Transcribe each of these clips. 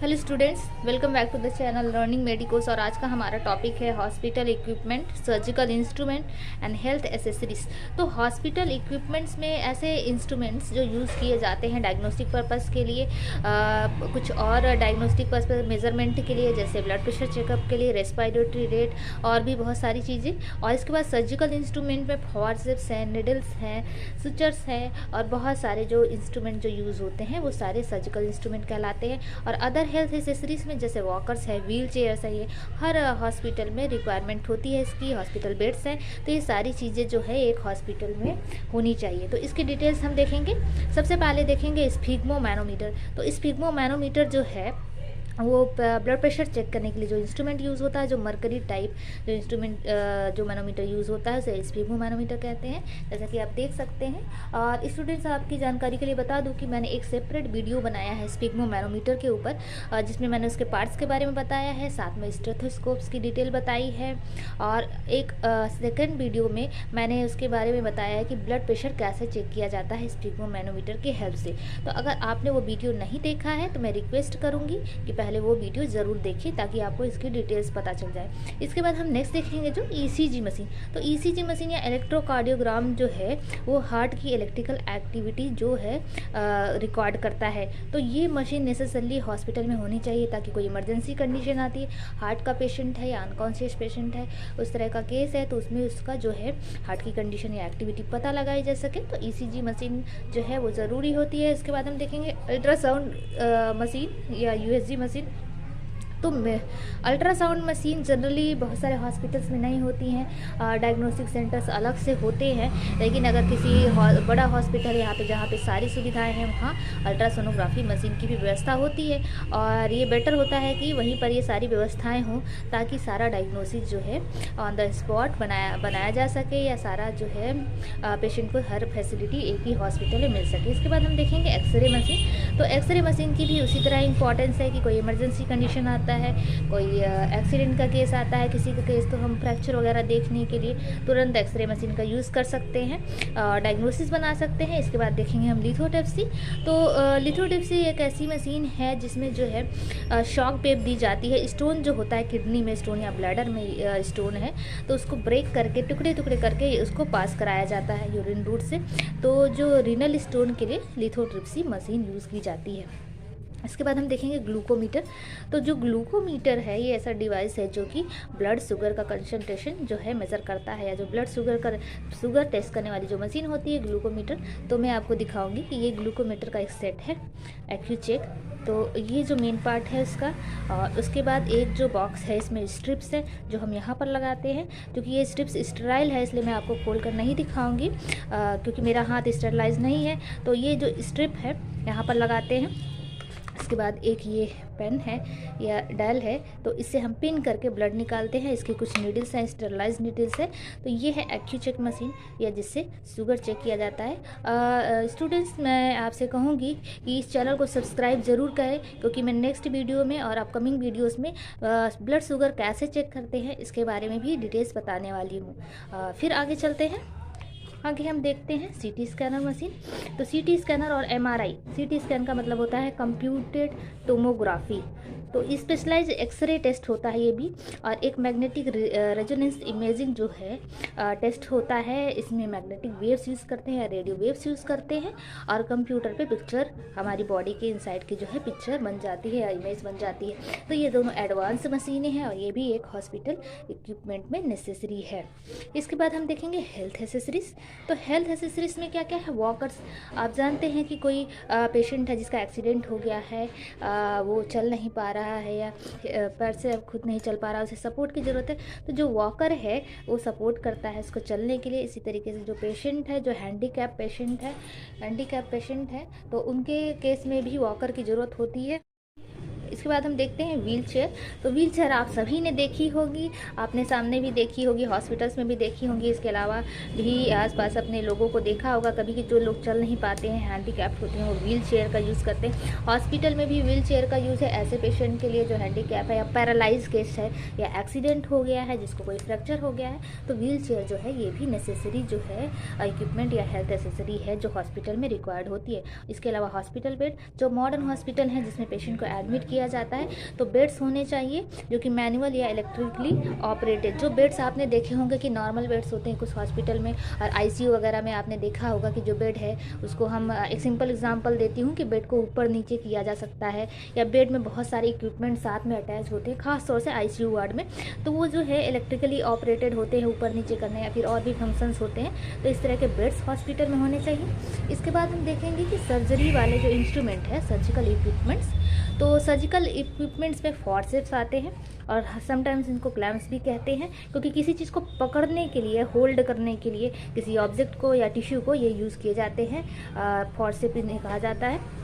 Hello students, welcome back to the channel learning medicos. और आज का हमारा टॉपिक है hospital equipment, surgical instrument and health accessories. तो हॉस्पिटल इक्विपमेंट्स में ऐसे इंस्ट्रूमेंट्स जो यूज़ किए जाते हैं डायग्नोस्टिक पर्पस के लिए, कुछ और डायग्नोस्टिक पर्पस मेजरमेंट के लिए, जैसे ब्लड प्रेशर चेकअप के लिए, रेस्पिरेटरी रेट और भी बहुत सारी चीज़ें। और इसके बाद सर्जिकल इंस्ट्रूमेंट में फॉर्सेप्स हैं, निडल्स हैं, सुचर्स हैं और बहुत सारे जो इंस्ट्रूमेंट जो यूज़ होते हैं वो सारे सर्जिकल इंस्ट्रूमेंट कहलाते हैं। और अदर हेल्थ एसेसरीज में जैसे वॉकर्स है, व्हील चेयर्स है, ये हर हॉस्पिटल में रिक्वायरमेंट होती है इसकी। हॉस्पिटल बेड्स हैं, तो ये सारी चीज़ें जो है एक हॉस्पिटल में होनी चाहिए। तो इसकी डिटेल्स हम देखेंगे। सबसे पहले देखेंगे स्फिग्मो मैनोमीटर। तो स्फिग्मो मैनोमीटर जो है वो ब्लड प्रेशर चेक करने के लिए जो इंस्ट्रूमेंट यूज़ होता है, जो मरकरी टाइप जो इंस्ट्रूमेंट जो मैनोमीटर यूज़ होता है उसे स्फिग्मो मैनोमीटर कहते हैं, जैसा कि आप देख सकते हैं। और स्टूडेंट्स, आपकी जानकारी के लिए बता दूं कि मैंने एक सेपरेट वीडियो बनाया है स्फिग्मो मैनोमीटर के ऊपर, जिसमें मैंने उसके पार्ट्स के बारे में बताया है, साथ में स्टेथोस्कोप्स की डिटेल बताई है। और एक सेकेंड वीडियो में मैंने उसके बारे में बताया है कि ब्लड प्रेशर कैसे चेक किया जाता है स्फिग्मो मैनोमीटर की हेल्प से। तो अगर आपने वो वीडियो नहीं देखा है तो मैं रिक्वेस्ट करूँगी कि पहले वो वीडियो ज़रूर देखिए ताकि आपको इसकी डिटेल्स पता चल जाए। इसके बाद हम नेक्स्ट देखेंगे जो ईसीजी मशीन। तो ईसीजी मशीन या इलेक्ट्रोकार्डियोग्राम जो है वो हार्ट की इलेक्ट्रिकल एक्टिविटी जो है रिकॉर्ड करता है। तो ये मशीन नेसेसरली हॉस्पिटल में होनी चाहिए ताकि कोई इमरजेंसी कंडीशन आती है, हार्ट का पेशेंट है या अनकॉन्शियस पेशेंट है, उस तरह का केस है, तो उसमें उसका जो है हार्ट की कंडीशन या एक्टिविटी पता लगाई जा सके। तो ईसीजी मशीन जो है वो ज़रूरी होती है। इसके बाद हम देखेंगे अल्ट्रासाउंड मशीन या यूएसजी मशीन। तो अल्ट्रासाउंड मशीन जनरली बहुत सारे हॉस्पिटल्स में नहीं होती हैं, डायग्नोस्टिक सेंटर्स अलग से होते हैं। लेकिन अगर किसी बड़ा हॉस्पिटल है यहाँ पे जहाँ पे सारी सुविधाएं हैं, वहाँ अल्ट्रासोनोग्राफी मशीन की भी व्यवस्था होती है। और ये बेटर होता है कि वहीं पर ये सारी व्यवस्थाएं हों ताकि सारा डायग्नोसिस जो है ऑन द स्पॉट बनाया जा सके, या सारा जो है पेशेंट को हर फैसिलिटी एक ही हॉस्पिटल में मिल सके। इसके बाद हम देखेंगे एक्सरे मशीन। तो एक्सरे मशीन की भी उसी तरह इंपॉर्टेंस है कि कोई इमरजेंसी कंडीशन आता है, कोई एक्सीडेंट का केस आता है, किसी का केस, तो हम फ्रैक्चर वगैरह देखने के लिए तुरंत एक्सरे मशीन का यूज़ कर सकते हैं, डायग्नोसिस बना सकते हैं। इसके बाद देखेंगे हम लिथोट्रिप्सी। तो लिथोट्रिप्सी एक ऐसी मशीन है जिसमें जो है शॉक वेव दी जाती है। स्टोन जो होता है, किडनी में स्टोन या ब्लैडर में स्टोन है, तो उसको ब्रेक करके टुकड़े टुकड़े करके उसको पास कराया जाता है यूरिन रूट से। तो जो रीनल स्टोन के लिए लिथोट्रिप्सी मशीन यूज़ की जाती है। इसके बाद हम देखेंगे ग्लूकोमीटर। तो जो ग्लूकोमीटर है ये ऐसा डिवाइस है जो कि ब्लड शुगर का कंसंट्रेशन जो है मेज़र करता है, या जो ब्लड शुगर टेस्ट करने वाली जो मशीन होती है ग्लूकोमीटर। तो मैं आपको दिखाऊंगी कि ये ग्लूकोमीटर का एक सेट है, एक्यूचेक। तो ये जो मेन पार्ट है उसका, उसके बाद एक जो बॉक्स है इसमें स्ट्रिप्स है जो हम यहाँ पर लगाते हैं। क्योंकि ये स्ट्रिप्स स्टेराइल है इसलिए मैं आपको खोल कर नहीं दिखाऊंगी, क्योंकि मेरा हाथ स्टेरलाइज नहीं है। तो ये जो स्ट्रिप है यहाँ पर लगाते हैं। इसके बाद एक ये पेन है या डायल है, तो इससे हम पिन करके ब्लड निकालते हैं। इसके कुछ नीडल्स हैं, स्टेरलाइज नीडल्स है। तो ये है एक्यूचेक मशीन, या जिससे शुगर चेक किया जाता है। स्टूडेंट्स, मैं आपसे कहूँगी कि इस चैनल को सब्सक्राइब ज़रूर करें, क्योंकि मैं नेक्स्ट वीडियो में और अपकमिंग वीडियोज़ में ब्लड शुगर कैसे चेक करते हैं इसके बारे में भी डिटेल्स बताने वाली हूँ। फिर आगे चलते हैं। आगे हम देखते हैं सीटी स्कैनर मशीन। तो सीटी स्कैनर और एमआरआई, सीटी स्कैन का मतलब होता है कंप्यूटेड टोमोग्राफी। तो स्पेशलाइज एक्सरे टेस्ट होता है ये भी, और एक मैग्नेटिक रेजोनेंस इमेजिंग जो है टेस्ट होता है। इसमें मैग्नेटिक वेव्स यूज़ करते हैं, रेडियो वेव्स यूज़ करते हैं, और कंप्यूटर पे पिक्चर हमारी बॉडी के इनसाइड की जो है पिक्चर बन जाती है या इमेज बन जाती है। तो ये दोनों एडवांस मशीनें हैं और ये भी एक हॉस्पिटल इक्विपमेंट में नेसेसरी है। इसके बाद हम देखेंगे हेल्थ एसेसरीज। तो हेल्थ एसेसरीज में क्या क्या है? वॉकर्स। आप जानते हैं कि कोई पेशेंट है जिसका एक्सीडेंट हो गया है, वो चल नहीं पा रहा है या पैर से अब खुद नहीं चल पा रहा, उसे सपोर्ट की ज़रूरत है। तो जो वॉकर है वो सपोर्ट करता है उसको चलने के लिए। इसी तरीके से जो पेशेंट है, जो हैंडीकैप पेशेंट है, तो उनके केस में भी वॉकर की ज़रूरत होती है। इसके बाद हम देखते हैं व्हील चेयर। तो व्हील चेयर आप सभी ने देखी होगी, आपने सामने भी देखी होगी, हॉस्पिटल्स में भी देखी होंगी। इसके अलावा भी आसपास अपने लोगों को देखा होगा कभी कि जो लोग चल नहीं पाते हैं, हैंडीकैप्ड होते हैं, वो व्हील चेयर का यूज़ करते हैं। हॉस्पिटल में भी व्हील चेयर का यूज़ है ऐसे पेशेंट के लिए जो हैंडीकैप है या पैरालाइज केस है या एक्सीडेंट हो गया है, जिसको कोई फ्रैक्चर हो गया है। तो व्हील चेयर जो है ये भी नेसेसरी जो है इक्विपमेंट या हेल्थ एसेसरी है जो हॉस्पिटल में रिक्वायर्ड होती है। इसके अलावा हॉस्पिटल बेड, जो मॉडर्न हॉस्पिटल हैं जिसमें पेशेंट को एडमिट किया जाता है तो बेड्स होने चाहिए जो कि मैनुअल या इलेक्ट्रिकली ऑपरेटेड। जो बेड्स आपने देखे होंगे कि नॉर्मल बेड्स होते हैं कुछ हॉस्पिटल में और आईसीयू वगैरह में आपने देखा होगा कि जो बेड है उसको हम एक सिंपल एग्जांपल देती हूँ कि बेड को ऊपर नीचे किया जा सकता है, या बेड में बहुत सारे इक्विपमेंट साथ में अटैच होते हैं खास तौर से आईसीयू वार्ड में, तो वो जो है इलेक्ट्रिकली ऑपरेटेड होते हैं ऊपर नीचे करने या फिर और भी फंक्शंस होते हैं। तो इस तरह के बेड्स हॉस्पिटल में होने चाहिए। इसके बाद हम देखेंगे कि सर्जरी वाले जो इंस्ट्रूमेंट है सर्जिकल इक्विपमेंट्स, तो सर्जिकल इक्विपमेंट्स में फॉर्सेप्स आते हैं और समटाइम्स इनको क्लैम्प्स भी कहते हैं, क्योंकि किसी चीज़ को पकड़ने के लिए, होल्ड करने के लिए किसी ऑब्जेक्ट को या टिश्यू को ये यूज़ किए जाते हैं, फॉर्सेप इन्हें कहा जाता है।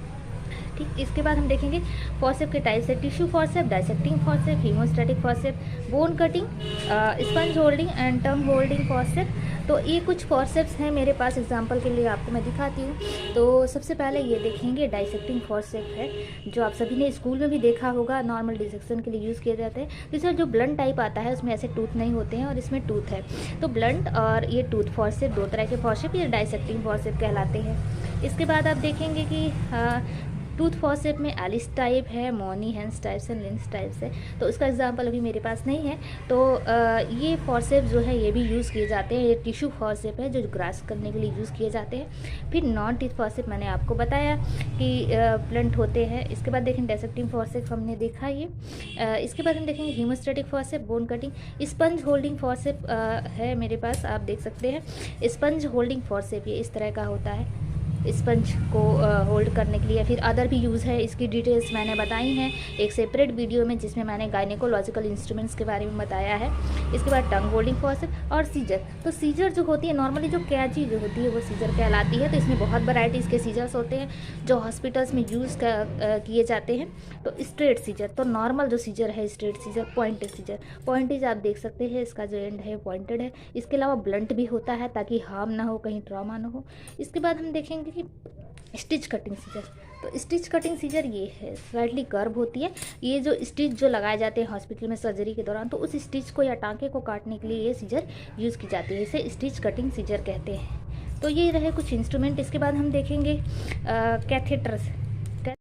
ठीक, इसके बाद हम देखेंगे फॉर्सेप के टाइप्स है tissue forceps, dissecting forceps, haemostatic forceps, bone cutting, sponge holding and tongue holding forceps. तो ये कुछ फॉर्सेप्स हैं मेरे पास, एग्जांपल के लिए आपको मैं दिखाती हूँ। तो सबसे पहले ये देखेंगे डाइसेक्टिंग फॉर्सेप है, जो आप सभी ने स्कूल में भी देखा होगा, नॉर्मल डिसेक्शन के लिए यूज़ किए जाते हैं। तो इसमें जो ब्लंट टाइप आता है उसमें ऐसे टूथ नहीं होते हैं और इसमें टूथ है, तो ब्लंट और ये टूथ फॉर्सेप, दो तरह के फॉर्सेप ये डाइसेक्टिंग फॉर्सेप कहलाते हैं। इसके बाद आप देखेंगे कि टूथ फॉर्सेप में एलिस टाइप है, मोनी हैंस टाइप्स है, लिंस टाइप्स है। तो उसका एग्जांपल अभी मेरे पास नहीं है। तो ये फॉर्सेप जो है ये भी यूज़ किए जाते हैं। ये टिश्यू फॉर्सेप है जो ग्रास्प करने के लिए यूज़ किए जाते हैं। फिर नॉन टीथ फॉर्सेप मैंने आपको बताया कि ब्लंट होते हैं। इसके बाद देखें डाइसेक्टिंग फॉर्सेप हमने देखा ये। इसके बाद हम देखेंगे haemostatic forceps, bone cutting, sponge holding forceps है मेरे पास, आप देख सकते हैं। स्पंज होल्डिंग फॉर्सेप ये इस तरह का होता है, स्पंज को होल्ड करने के लिए। फिर अदर भी यूज़ है, इसकी डिटेल्स मैंने बताई हैं एक सेपरेट वीडियो में जिसमें मैंने गायनेकोलॉजिकल इंस्ट्रूमेंट्स के बारे में बताया है। इसके बाद टंग होल्डिंग फॉर्सेप और सीजर। तो सीजर जो होती है नॉर्मली जो कैंची जो होती है वो सीजर कहलाती है। तो इसमें बहुत वैराइटीज़ के सीजर्स होते हैं जो हॉस्पिटल्स में यूज़ किए जाते हैं। तो स्ट्रेट सीजर, तो नॉर्मल जो सीजर है स्ट्रेट सीजर, पॉइंटेड सीजर, पॉइंटेज आप देख सकते हैं इसका जो एंड है पॉइंटेड है। इसके अलावा ब्लंट भी होता है ताकि हार्म ना हो, कहीं ट्रॉमा ना हो। इसके बाद हम देखेंगे कि स्टिच कटिंग सीजर। तो स्टिच कटिंग सीजर ये है, स्लाइटली कर्व होती है। ये जो स्टिच जो लगाए जाते हैं हॉस्पिटल में सर्जरी के दौरान, तो उस स्टिच को या टाँके को काटने के लिए ये सीजर यूज़ की जाती है, इसे स्टिच कटिंग सीजर कहते हैं। तो ये रहे कुछ इंस्ट्रूमेंट। इसके बाद हम देखेंगे कैथेटर्स।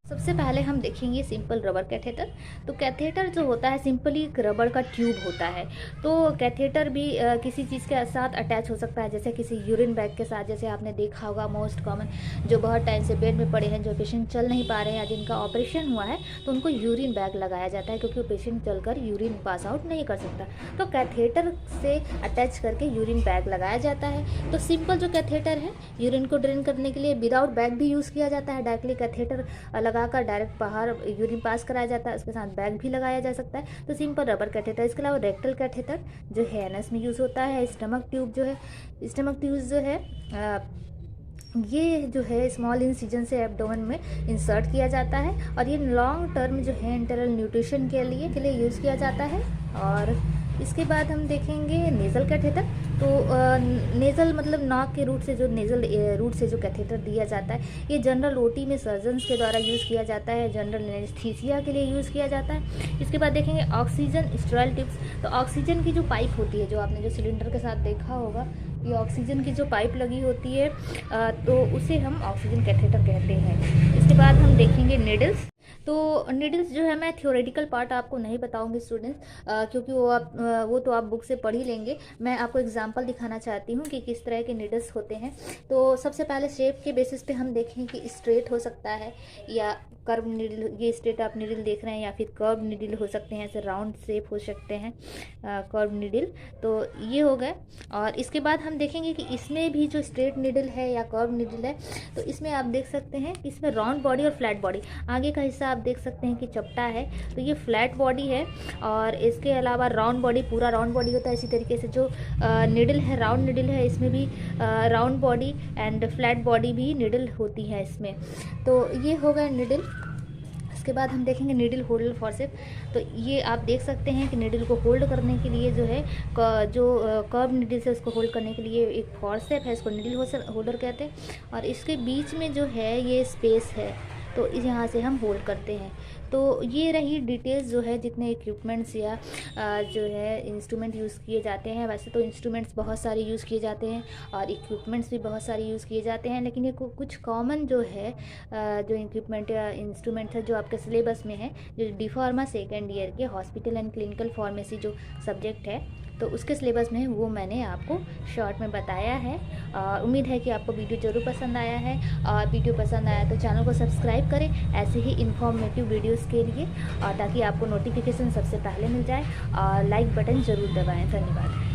सबसे पहले हम देखेंगे सिंपल रबर कैथेटर। तो कैथेटर जो होता है सिंपली एक रबर का ट्यूब होता है। तो कैथेटर भी किसी चीज़ के साथ अटैच हो सकता है, जैसे किसी यूरिन बैग के साथ। जैसे आपने देखा होगा मोस्ट कॉमन, जो बहुत टाइम से बेड में पड़े हैं, जो पेशेंट चल नहीं पा रहे हैं या जिनका ऑपरेशन हुआ है, तो उनको यूरिन बैग लगाया जाता है क्योंकि पेशेंट चलकर यूरिन पास आउट नहीं कर सकता। तो कैथेटर से अटैच करके यूरिन बैग लगाया जाता है। तो सिंपल जो कैथेटर है यूरिन को ड्रेन करने के लिए विदाउट बैग भी यूज़ किया जाता है। डायरेक्टली कैथेटर लगाकर डायरेक्ट बाहर यूरिन पास कराया जाता है, उसके साथ बैग भी लगाया जा सकता है। तो सिंपल रबर कैथेटर। इसके अलावा रेक्टल कैथेटर जो है एनएस में यूज़ होता है। स्टमक ट्यूब जो है, स्टमक ट्यूब जो है ये जो है स्मॉल इंसिजन से एब्डोमेन में इंसर्ट किया जाता है और ये लॉन्ग टर्म जो है इंटरनल न्यूट्रिशन के लिए यूज़ किया जाता है। और इसके बाद हम देखेंगे नेज़ल कैथेटर। तो नेज़ल मतलब नाक के रूट से जो नेज़ल रूट से जो कैथेटर दिया जाता है, ये जनरल ओटी में सर्जन्स के द्वारा यूज़ किया जाता है, जनरल एनेस्थीसिया के लिए यूज़ किया जाता है। इसके बाद देखेंगे ऑक्सीजन स्टेरॉयल टिप्स। तो ऑक्सीजन की जो पाइप होती है, जो आपने जो सिलेंडर के साथ देखा होगा, ये ऑक्सीजन की जो पाइप लगी होती है, तो उसे हम ऑक्सीजन कैथेटर कहते हैं। इसके बाद हम देखेंगे नीडल्स। तो नीडल्स जो है मैं थियोरेटिकल पार्ट आपको नहीं बताऊंगी स्टूडेंट्स, क्योंकि वो तो आप बुक से पढ़ ही लेंगे। मैं आपको एग्जांपल दिखाना चाहती हूँ कि किस तरह के नीडल्स होते हैं। तो सबसे पहले शेप के बेसिस पे हम देखें कि स्ट्रेट हो सकता है या कर्व नीडल। ये स्ट्रेट आप नीडल देख रहे हैं, या फिर कर्व नीडल हो सकते हैं, ऐसे राउंड शेप हो सकते हैं कर्व नीडल। तो ये हो गए। और इसके बाद हम देखेंगे कि इसमें भी जो स्ट्रेट नीडल है या कर्व नीडल है, तो इसमें आप देख सकते हैं कि इसमें राउंड बॉडी और फ्लैट बॉडी। आगे का हिस्सा आप देख सकते हैं कि चपटा है, तो ये फ्लैट बॉडी है। और इसके अलावा राउंड बॉडी, पूरा राउंड बॉडी होता है। इसी तरीके से जो नीडल है, राउंड नीडल है, इसमें भी round body and flat body भी नीडल होती है इसमें। तो ये हो गया नीडल। इसके बाद हम देखेंगे नीडल होल्डर फॉर्सेप। तो ये आप देख सकते हैं कि नीडल को होल्ड करने के लिए जो है जो कर्व नीडल से उसको होल्ड करने के लिए एक फॉर्सेप है, इसको नीडल होल्डर कहते हैं। और इसके बीच में जो है ये स्पेस है, तो इस यहाँ से हम होल्ड करते हैं। तो ये रही डिटेल्स जो है जितने इक्विपमेंट्स या जो है इंस्ट्रूमेंट यूज़ किए जाते हैं। वैसे तो इंस्ट्रूमेंट्स बहुत सारे यूज़ किए जाते हैं और इक्विपमेंट्स भी बहुत सारे यूज़ किए जाते हैं, लेकिन ये कुछ कॉमन जो है जो इक्विपमेंट या इंस्ट्रूमेंट है जो आपके सिलेबस में है, जो डी फार्मा सेकेंड ईयर के हॉस्पिटल एंड क्लिनिकल फार्मेसी जो सब्जेक्ट है तो उसके सिलेबस में वो मैंने आपको शॉर्ट में बताया है। उम्मीद है कि आपको वीडियो ज़रूर पसंद आया है, और वीडियो पसंद आया तो चैनल को सब्सक्राइब करें ऐसे ही इन्फॉर्मेटिव वीडियोस के लिए, और ताकि आपको नोटिफिकेशन सबसे पहले मिल जाए, और लाइक बटन ज़रूर दबाएं। धन्यवाद।